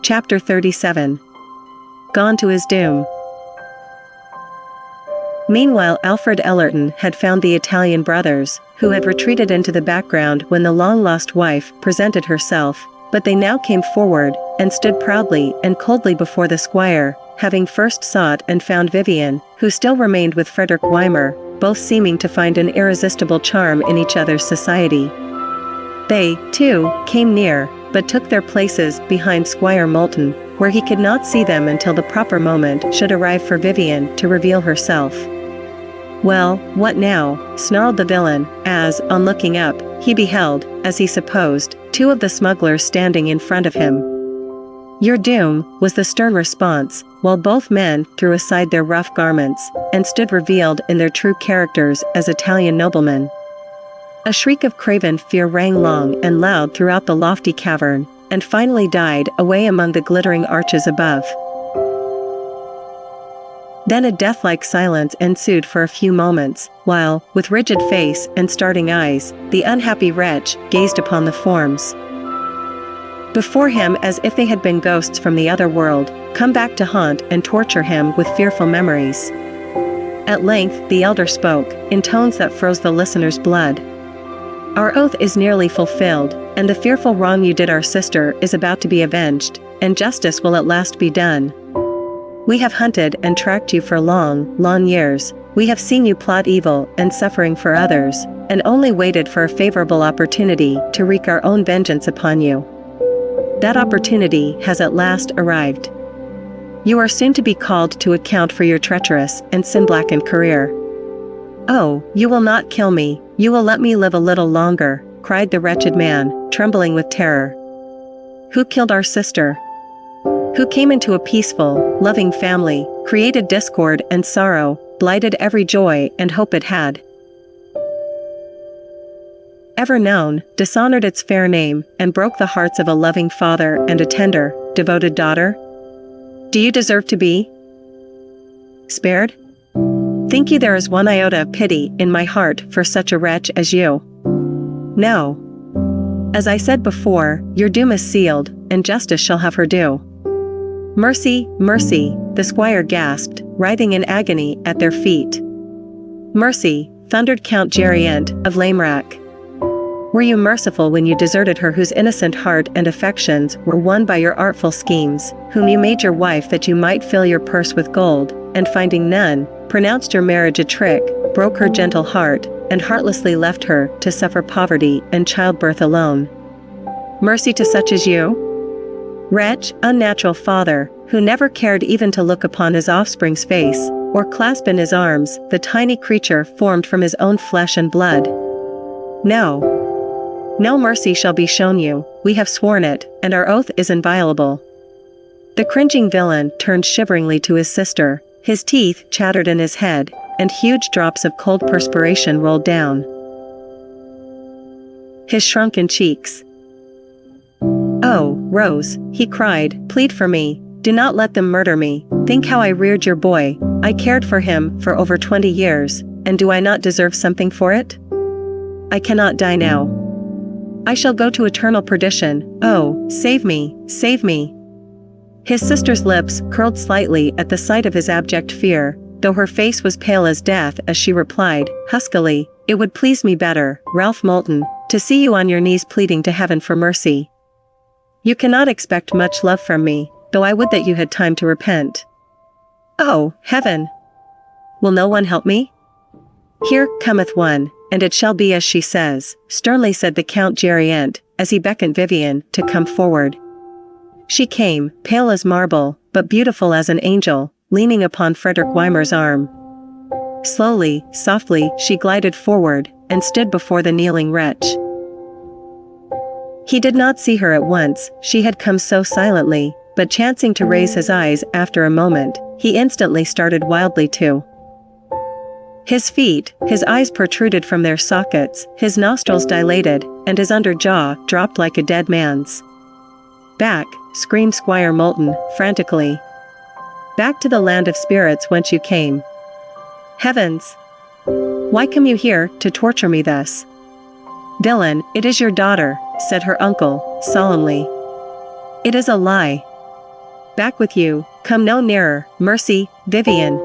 Chapter 37. Gone to his doom. Meanwhile, Alfred Ellerton had found the Italian brothers, who had retreated into the background when the long-lost wife presented herself, but they now came forward, and stood proudly and coldly before the squire, having first sought and found Vivian, who still remained with Frederick Weimer, both seeming to find an irresistible charm in each other's society. They, too, came near, but took their places behind Squire Moulton, where he could not see them until the proper moment should arrive for Vivian to reveal herself. "Well, what now?" snarled the villain, as, on looking up, he beheld, as he supposed, two of the smugglers standing in front of him. "Your doom," was the stern response, while both men threw aside their rough garments, and stood revealed in their true characters as Italian noblemen. A shriek of craven fear rang long and loud throughout the lofty cavern, and finally died away among the glittering arches above. Then a death-like silence ensued for a few moments, while, with rigid face and starting eyes, the unhappy wretch gazed upon the forms before him as if they had been ghosts from the other world, come back to haunt and torture him with fearful memories. At length the elder spoke, in tones that froze the listener's blood. "Our oath is nearly fulfilled, and the fearful wrong you did our sister is about to be avenged, and justice will at last be done. We have hunted and tracked you for long, long years, we have seen you plot evil and suffering for others, and only waited for a favorable opportunity to wreak our own vengeance upon you. That opportunity has at last arrived. You are soon to be called to account for your treacherous and sin-blackened career." "Oh, you will not kill me, you will let me live a little longer," cried the wretched man, trembling with terror. "Who killed our sister? Who came into a peaceful, loving family, created discord and sorrow, blighted every joy and hope it had ever known, dishonored its fair name, and broke the hearts of a loving father and a tender, devoted daughter? Do you deserve to be spared? Think you there is one iota of pity in my heart for such a wretch as you? No. As I said before, your doom is sealed, and justice shall have her due." "Mercy, mercy," the squire gasped, writhing in agony at their feet. "Mercy," thundered Count Gerient of Laimerac. "Were you merciful when you deserted her whose innocent heart and affections were won by your artful schemes, whom you made your wife that you might fill your purse with gold, and finding none, pronounced your marriage a trick, broke her gentle heart, and heartlessly left her to suffer poverty and childbirth alone? Mercy to such as you? Wretch, unnatural father, who never cared even to look upon his offspring's face, or clasp in his arms the tiny creature formed from his own flesh and blood. No. No mercy shall be shown you, we have sworn it, and our oath is inviolable." The cringing villain turned shiveringly to his sister, his teeth chattered in his head, and huge drops of cold perspiration rolled down his shrunken cheeks. "Oh, Rose," he cried, "plead for me, do not let them murder me, think how I reared your boy, I cared for him for over 20 years, and do I not deserve something for it? I cannot die now. I shall go to eternal perdition, oh, save me, save me." His sister's lips curled slightly at the sight of his abject fear, though her face was pale as death as she replied, huskily, "It would please me better, Ralph Moulton, to see you on your knees pleading to heaven for mercy. You cannot expect much love from me, though I would that you had time to repent." "Oh, heaven! Will no one help me?" "Here cometh one, and it shall be as she says," sternly said the Count Gerient, as he beckoned Vivian to come forward. She came, pale as marble, but beautiful as an angel, leaning upon Frederick Weimer's arm. Slowly, softly, she glided forward, and stood before the kneeling wretch. He did not see her at once, she had come so silently, but chancing to raise his eyes after a moment, he instantly started wildly too. His feet, his eyes protruded from their sockets, his nostrils dilated, and his under jaw dropped like a dead man's. "Back," screamed Squire Moulton, frantically. "Back to the land of spirits whence you came. Heavens! Why come you here to torture me thus?" "Villain, it is your daughter," said her uncle, solemnly. "It is a lie. Back with you, come no nearer, mercy, Vivian.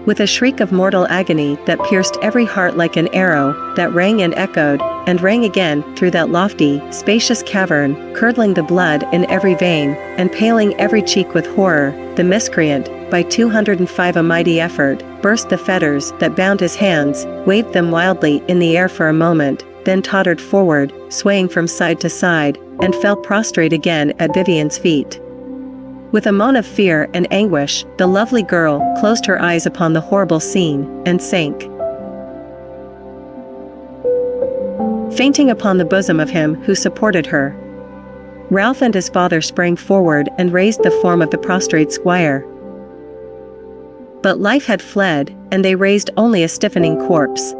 With a shriek of mortal agony that pierced every heart like an arrow, that rang and echoed, and rang again through that lofty, spacious cavern, curdling the blood in every vein, and paling every cheek with horror, the miscreant, by 205 a mighty effort, burst the fetters that bound his hands, waved them wildly in the air for a moment, then tottered forward, swaying from side to side, and fell prostrate again at Vivian's feet. With a moan of fear and anguish, the lovely girl closed her eyes upon the horrible scene, and sank fainting upon the bosom of him who supported her. Ralph and his father sprang forward and raised the form of the prostrate squire. But life had fled, and they raised only a stiffening corpse.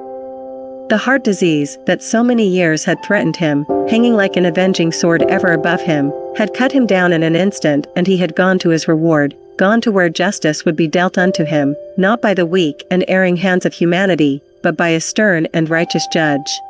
The heart disease that so many years had threatened him, hanging like an avenging sword ever above him, had cut him down in an instant, and he had gone to his reward, gone to where justice would be dealt unto him, not by the weak and erring hands of humanity, but by a stern and righteous judge.